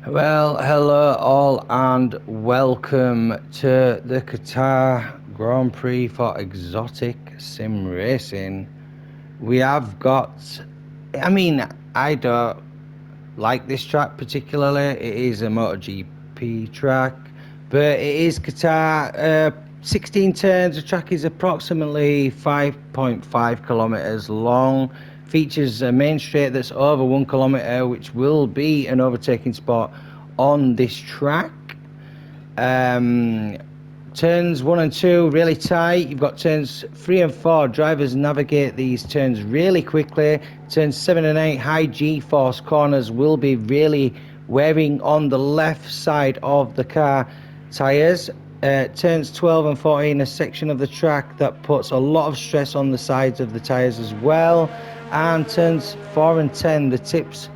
Well, hello all and welcome to the Qatar Grand Prix for Exotic Sim Racing. We have got, I don't like this track particularly. It is a MotoGP track, but it is Qatar. 16 turns. The track is approximately 5.5 kilometers long. Features a main straight that's over 1 kilometer, which will be an overtaking spot on this track. Turns 1 and 2 really tight. You've got turns 3 and 4. Drivers navigate these turns really quickly. Turns 7 and 8 high G-force corners will be really wearing on the left side of the car tyres. Turns 12 and 14, a section of the track that puts a lot of stress on the sides of the tyres as well. And turns 4 and 10, the tips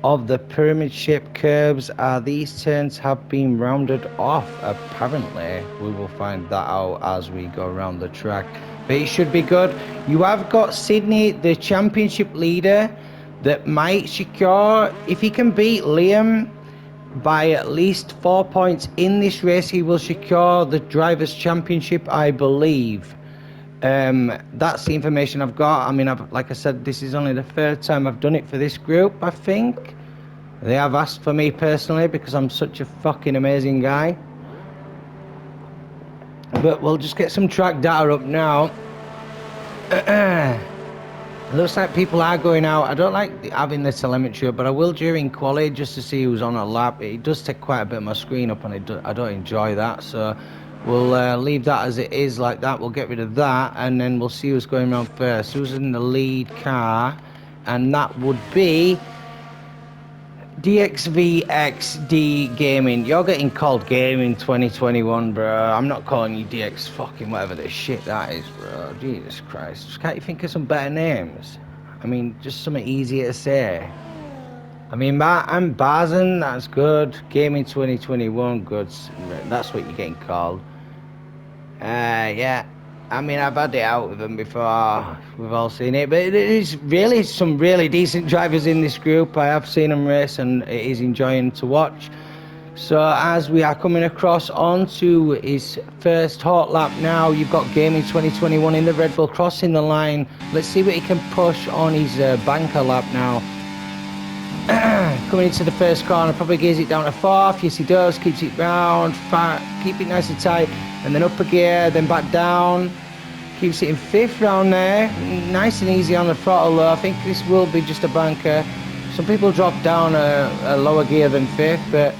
of the pyramid shaped curves are these turns have been rounded off. Apparently we will find that out as we go around the track, but it should be good. You have got Sydney, the championship leader, that might secure, if he can beat Liam by at least 4 points in this race, he will secure the drivers championship, I believe. That's the information I've got. I mean, like I said, this is only the third time I've done it for this group, I think. They have asked for me personally because I'm such a fucking amazing guy. But we'll just get some track data up now. It looks like people are going out. I don't like having the telemetry up, but I will during quali just to see who's on a lap. It does take quite a bit of my screen up, and I don't enjoy that, so we'll leave that as it is like that. We'll get rid of that, and then we'll see who's going around first. Who's in the lead car, and that would be DXVXD Gaming. You're getting called Gaming 2021, bro. I'm not calling you DX fucking whatever the shit that is, bro. Jesus Christ. Can't you think of some better names? I mean, just something easier to say. I mean, I'm Barzan, that's good. Gaming 2021, good. That's what you're getting called. Yeah. I mean, I've had it out with them before. We've all seen it. But it is really some really decent drivers in this group. I have seen them race, and it is enjoying to watch. So as we are coming across onto his first hot lap now, you've got Gaming 2021 in the Red Bull crossing the line. Let's see what he can push on his banker lap now. Coming into the first corner, probably gears it down to fourth. Yes, he does. Keeps it round, keep it nice and tight, and then up a gear, then back down. Keeps it in fifth round there. Nice and easy on the throttle though. I think this will be just a banker. Some people drop down a lower gear than fifth, but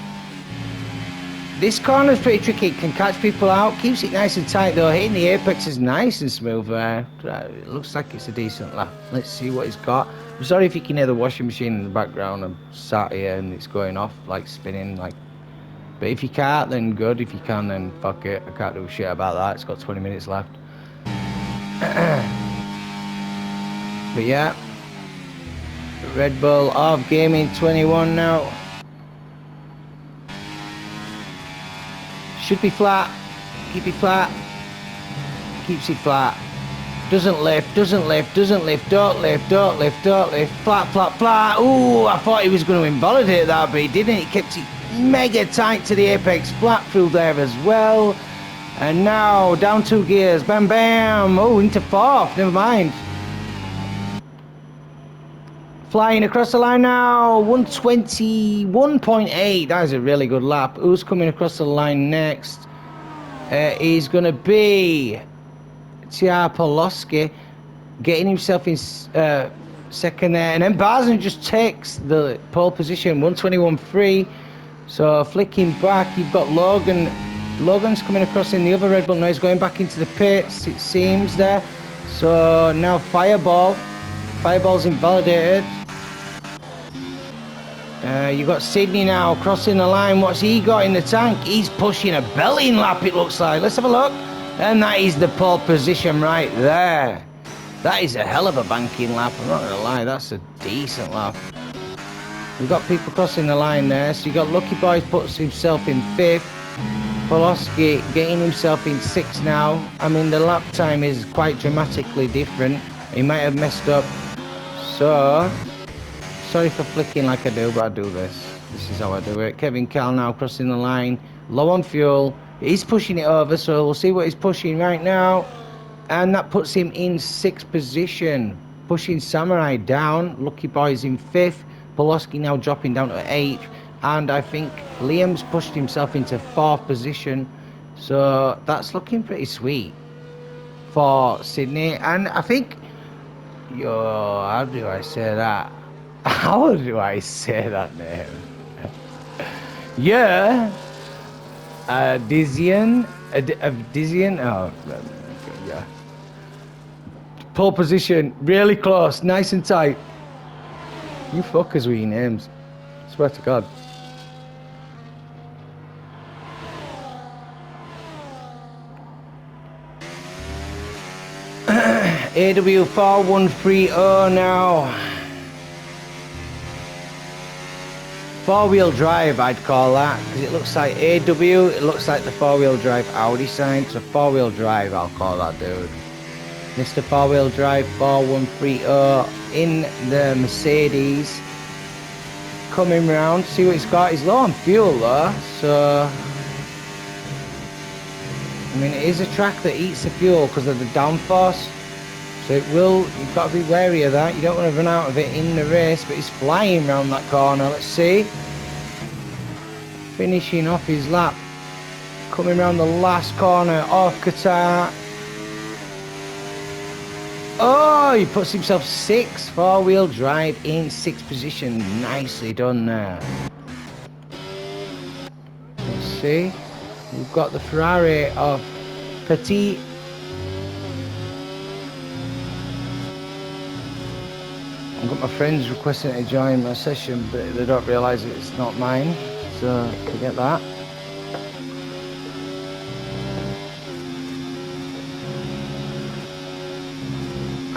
this corner is pretty tricky. It can catch people out. Keeps it nice and tight though. Hitting the apex is nice and smooth there. It looks like it's a decent lap. Let's see what he's got. I'm sorry if you can hear the washing machine in the background. I'm sat here and it's going off, like spinning, like. But if you can't, then good. If you can, then fuck it. I can't do shit about that. It's got 20 minutes left. But yeah, Red Bull of Gaming 21 now. Should be flat. Keep it flat. Keeps it flat. Doesn't lift, doesn't lift, doesn't lift, don't lift, don't lift, don't lift. Flat, flat, flat. Ooh, I thought he was going to invalidate that, but he didn't. He kept it mega tight to the apex. Flat through there as well. And now down 2 gears. Bam, bam. Oh, into fourth. Never mind. Flying across the line now. 121.8. That is a really good lap. Who's coming across the line next? He's going to be Tia Poloski, getting himself in second there, and then Barzan just takes the pole position, 121.3. So flicking back, you've got Logan. Logan's coming across in the other Red Bull now. He's going back into the pits, it seems there. So now Fireball's invalidated. You've got Sydney now crossing the line. What's he got in the tank? He's pushing a belting lap, it looks like. Let's have a look. And that is the pole position right there. That is a hell of a banking lap, I'm not gonna lie, that's a decent lap. We've got people crossing the line there, so you got Lucky Boy puts himself in fifth. Poloski getting himself in sixth now. I mean, the lap time is quite dramatically different. He might have messed up. So, sorry for flicking like I do, but I do this. This is how I do it. Kevin Cal now crossing the line. Low on fuel. He's pushing it over, so we'll see what he's pushing right now. And that puts him in 6th position. Pushing Samurai down. Lucky Boy's in 5th. Poloski now dropping down to 8th. And I think Liam's pushed himself into 4th position. So that's looking pretty sweet for Sydney. And I think... how do I say that? How do I say that name? Yeah. Dizian. Dizian. Oh, yeah. Pole position. Really close. Nice and tight. You fuckers with your names. Swear to God. AW 4130 now. 4-wheel drive, I'd call that, because it looks like AW, it looks like the 4-wheel drive Audi sign, so 4-wheel drive, I'll call that dude. Mr. 4-wheel drive 4130 in the Mercedes. Coming round, see what he's got. He's low on fuel though, so... I mean, it is a track that eats the fuel because of the downforce. So it will, you've got to be wary of that. You don't want to run out of it in the race, but he's flying around that corner. Let's see. Finishing off his lap. Coming around the last corner off Qatar. Oh, he puts himself 6th. 4-wheel drive in 6th position. Nicely done there. Let's see. We've got the Ferrari of Petit. I've got my friends requesting to join my session, but they don't realise it's not mine, so forget that.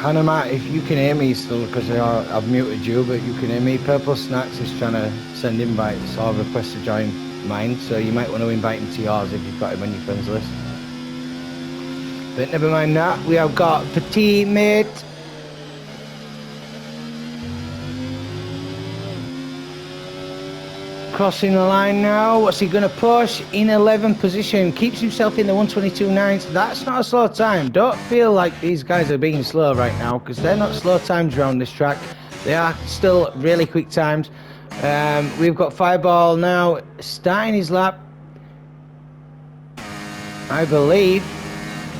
Hannah, if you can hear me still, because I've muted you, but you can hear me. Purple Snacks is trying to send invites, so I've requested to join mine, so you might want to invite him to yours if you've got him on your friends list. But never mind that, we have got Petit Mate. Crossing the line now. What's he going to push? In 11th position. Keeps himself in the 122.9. That's not a slow time. Don't feel like these guys are being slow right now, because they're not slow times around this track. They are still really quick times. We've got Fireball now starting his lap, I believe.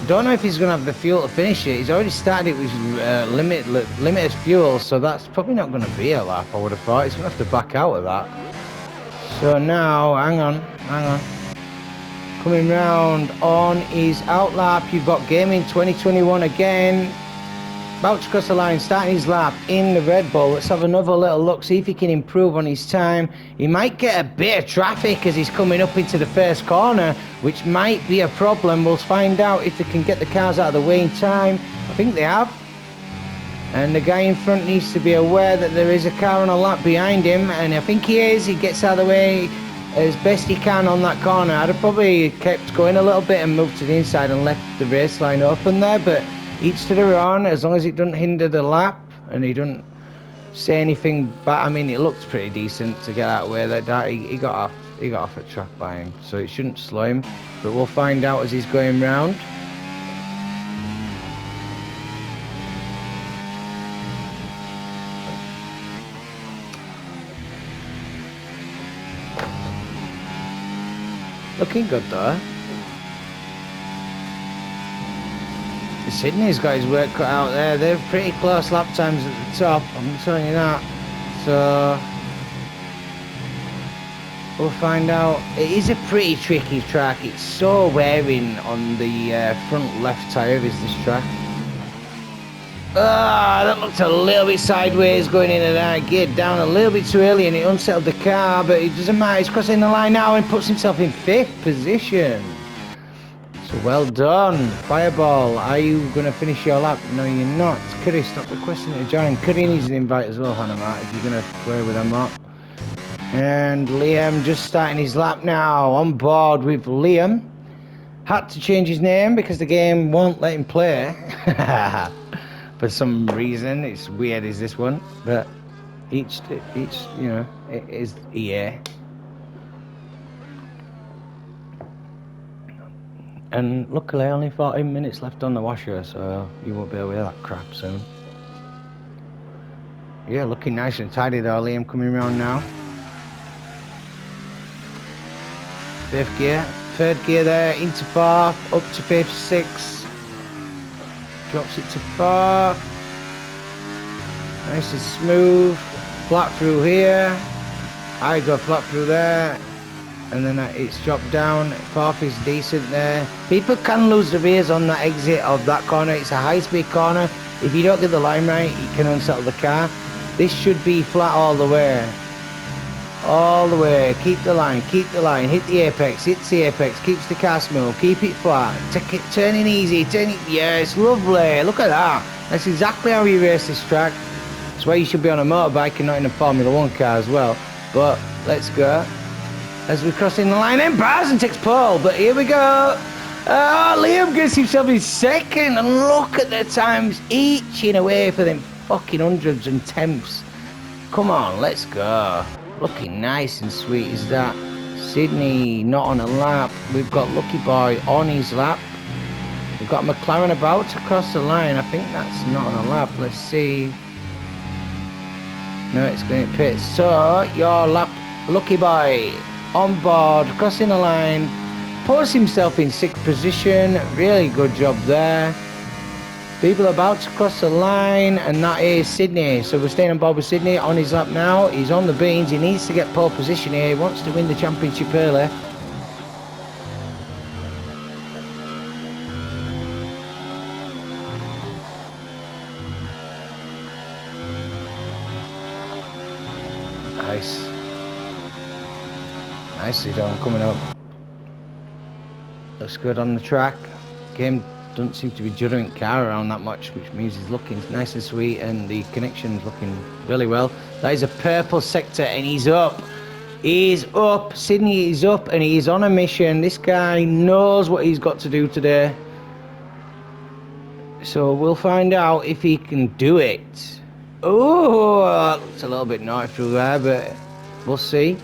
Don't know if he's going to have the fuel to finish it. He's already started it with limited fuel, so that's probably not going to be a lap, I would have thought. He's going to have to back out of that. So now, hang on. Coming round on his out lap, you've got Gaming 2021 again. About to cross the line, starting his lap in the Red Bull. Let's have another little look, see if he can improve on his time. He might get a bit of traffic as he's coming up into the first corner, which might be a problem. We'll find out if they can get the cars out of the way in time. I think they have. And the guy in front needs to be aware that there is a car on a lap behind him, and I think he is. He gets out of the way as best he can on that corner. I'd have probably kept going a little bit and moved to the inside and left the race line open there, but each to their own, as long as it doesn't hinder the lap and he doesn't say anything bad. I mean, it looked pretty decent to get out of the way like that. He got off at track by him, so it shouldn't slow him, but we'll find out as he's going round. Looking good though. Sydney's got his work cut out there. They're pretty close lap times at the top, I'm telling you that. So we'll find out. It is a pretty tricky track. It's so wearing on the front left tyre is this track. That looked a little bit sideways going in and out. Geared down a little bit too early and it unsettled the car, but it doesn't matter. He's crossing the line now and puts himself in 5th position. So well done. Fireball, are you going to finish your lap? No, you're not. Curry, stop requesting to join. Curry needs an invite as well, Hannah, if you're going to play with them lot. And Liam just starting his lap now. On board with Liam. Had to change his name because the game won't let him play. For some reason, it's weird as this one, but Each, you know, it is EA. And luckily, only 14 minutes left on the washer, so you won't be aware of that crap soon. Yeah, looking nice and tidy though, Liam coming around now. 5th gear, 3rd gear there, into 4th, up to 5th, 6th. Drops it to 4th. Nice and smooth. Flat through here. I go flat through there. And then it's dropped down. 4th is decent there. People can lose the rears on that exit of that corner. It's a high-speed corner. If you don't get the line right, you can unsettle the car. This should be flat all the way. All the way. Keep the line. Keep the line. Hit the apex. Hits the apex. Keeps the car smooth. Keep it flat. Take it. Turning easy. Turning. Yes, lovely. Look at that. That's exactly how you race this track. That's why you should be on a motorbike and not in a Formula 1 car as well. But let's go. As we're crossing the line, and Barson takes pole. But here we go. Oh, Liam gets himself in 2nd. And look at the times eaching away for them fucking hundreds and tenths. Come on, let's go. Looking nice and sweet is that. Sydney not on a lap. We've got Lucky Boy on his lap. We've got McLaren about to cross the line. I think that's not on a lap. Let's see. No, it's going to pit. So, your lap, Lucky Boy, on board, crossing the line. Puts himself in 6th position. Really good job there. People about to cross the line, and that is Sydney. So we're staying on board with Sydney on his lap now. He's on the beans. He needs to get pole position here. He wants to win the championship early. Nice. Nicely done, coming up. Looks good on the track. Game doesn't seem to be juddering car around that much, which means he's looking nice and sweet, and the connection's looking really well. That is a purple sector, and he's up. He's up. Sydney is up, and he's on a mission. This guy knows what he's got to do today. So we'll find out if he can do it. Oh, that looks a little bit naughty through there, but we'll see.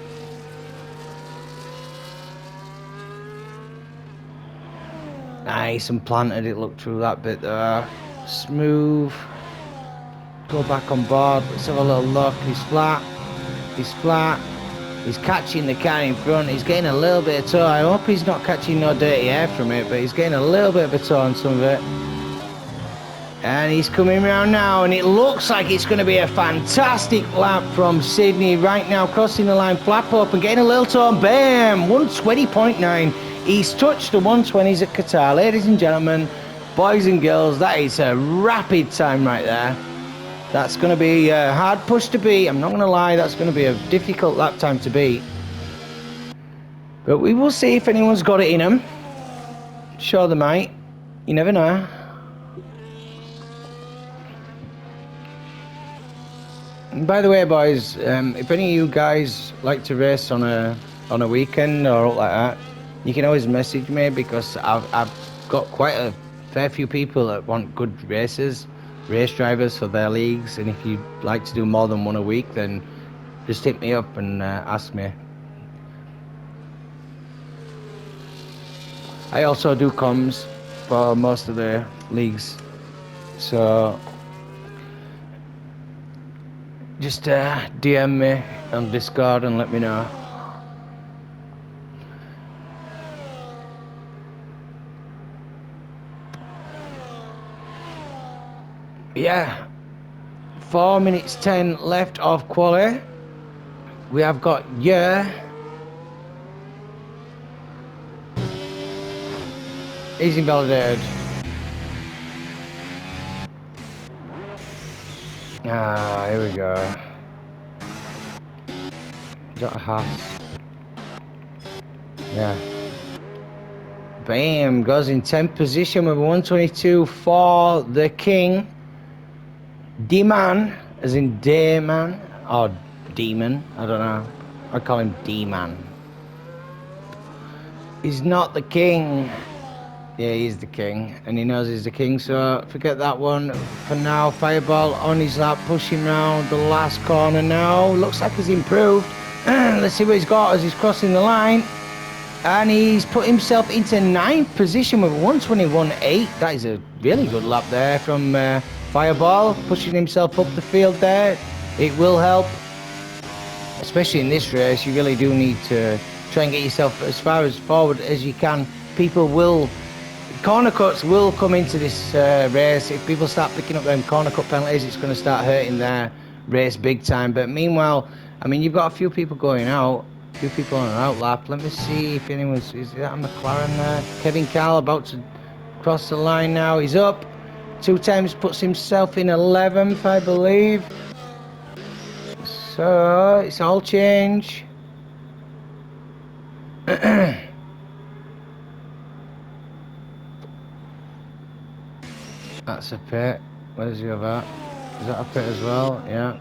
Nice and planted it looked through that bit there. Smooth. Go back on board. Let's have a little look. He's flat. He's flat. He's catching the car in front. He's getting a little bit of tow. I hope he's not catching no dirty air from it, but he's getting a little bit of a tow on some of it. And he's coming around now, and it looks like it's going to be a fantastic lap from Sydney right now, crossing the line, flap up and getting a little tow. Bam! 120.9. He's touched the 120s at Qatar. Ladies and gentlemen, boys and girls, that is a rapid time right there. That's going to be a hard push to beat. I'm not going to lie, that's going to be a difficult lap time to beat. But we will see if anyone's got it in them. Sure they might. You never know. And by the way, boys, if any of you guys like to race on a weekend or like that, you can always message me, because I've got quite a fair few people that want good races, race drivers for their leagues, and if you'd like to do more than one a week, then just hit me up and ask me. I also do comms for most of the leagues, so just DM me on Discord and let me know. Yeah, 4 minutes 10 left of quali. We have got He's invalidated. Ah, here we go. Is that a Haas? Yeah. Bam, goes in 10th position with 122 for the King. D-Man, as in Dayman, or Demon, I don't know. I call him D-Man. He's not the King. Yeah, he's the king, and he knows he's the king, so forget that one for now. Fireball on his lap, pushing round the last corner now. Looks like he's improved. Let's see what he's got as he's crossing the line. And he's put himself into 9th position with 121.8. That is a really good lap there from Fireball, pushing himself up the field there. It will help, especially in this race. You really do need to try and get yourself as far as forward as you can. Corner cuts will come into this race. If people start picking up them corner cut penalties, it's going to start hurting their race big time. But meanwhile, I mean, you've got a few people going out, a few people on an out lap. Let me see if anyone's, is that a McLaren there? Kevin Carl about to cross the line now. He's up 2 times, puts himself in 11th, I believe. So it's all change. That's a pit. Where's the other? Is that a pit as well? Yeah.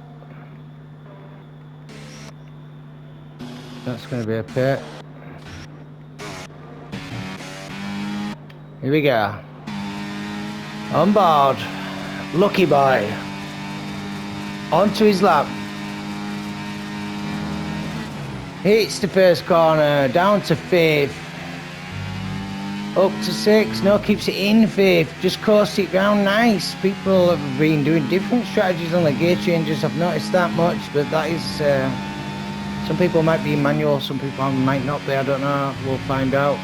That's going to be a pit. Here we go. On board. Lucky boy. Onto his lap. Hits the first corner. Down to 5th. Up to 6th. No, keeps it in 5th. Just coast it round nice. People have been doing different strategies on the gear changes. I've noticed that much. But that is... some people might be manual. Some people might not be. I don't know. We'll find out.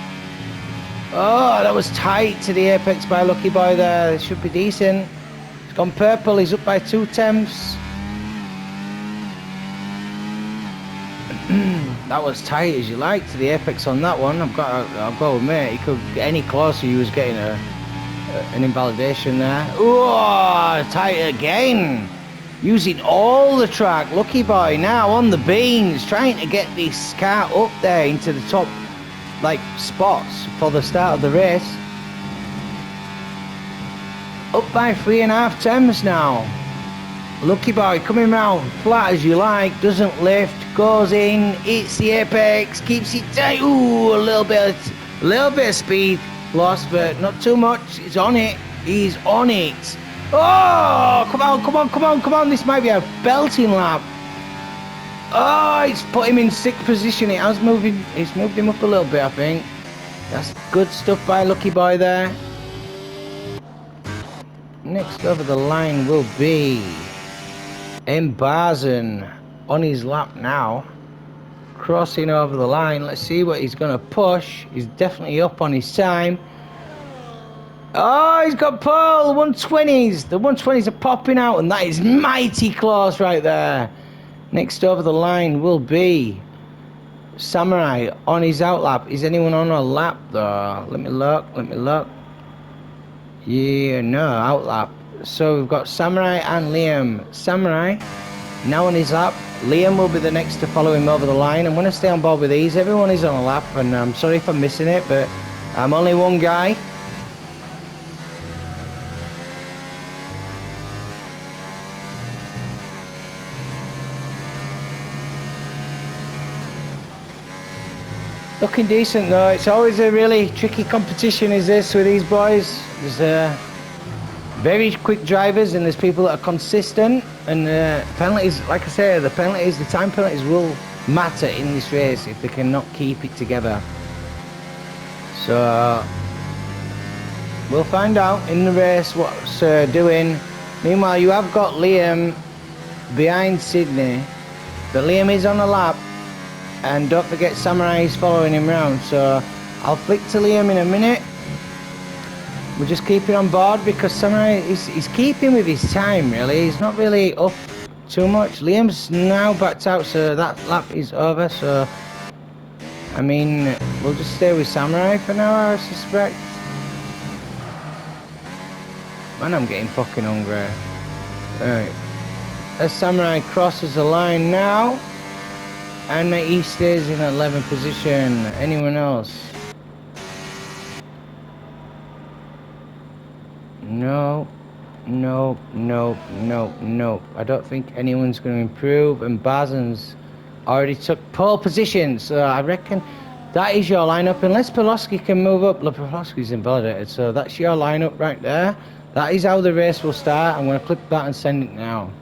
Oh, that was tight to the apex by Lucky Boy there. It should be decent. It's gone purple. He's up by 2 tenths. That was tight as you like to the apex on that one. I'll go with me. He could get any closer. He was getting an invalidation there. Oh, tight again. Using all the track. Lucky Boy now on the beans, trying to get this car up there into the top spots for the start of the race. Up by 3.5 tenths now. Lucky Boy coming round flat as you like, doesn't lift, goes in, hits the apex, keeps it tight. Ooh, a little bit of speed lost, but not too much. He's on it. He's on it. Oh, come on. This might be a belting lap. Oh, it's put him in 6th position. It's moved him up a little bit, I think. That's good stuff by Lucky Boy there. Next over the line will be Mbazen on his lap now. Crossing over the line. Let's see what he's going to push. He's definitely up on his time. Oh, he's got pole. 120s. The 120s are popping out, and that is mighty close right there. Next over the line will be Samurai on his out lap. Is anyone on a lap though? Let me look. Yeah, no, out lap. So we've got Samurai and Liam. Samurai now on his lap. Liam will be the next to follow him over the line. I'm going to stay on board with these. Everyone is on a lap, and I'm sorry if I'm missing it, but I'm only one guy. Looking decent though. It's always a really tricky competition is this with these boys. There's very quick drivers and there's people that are consistent, and penalties, like I say, the time penalties will matter in this race if they cannot keep it together. So we'll find out in the race what's doing. Meanwhile, you have got Liam behind Sydney, but Liam is on a lap. And don't forget Samurai is following him round, so I'll flick to Liam in a minute. We're just keeping on board because Samurai is keeping with his time really. He's not really up too much. Liam's now backed out, so that lap is over. So I mean, we'll just stay with Samurai for now, I suspect. Man, I'm getting fucking hungry. Alright. As Samurai crosses the line now. And he stays in 11th position. Anyone else? No. I don't think anyone's going to improve. And Bazen's already took pole position. So I reckon That is your lineup, unless Pulaski can move up. Look, Pulaski's invalidated, so that's your lineup right there. That is how the race will start. I'm going to click that and send it now.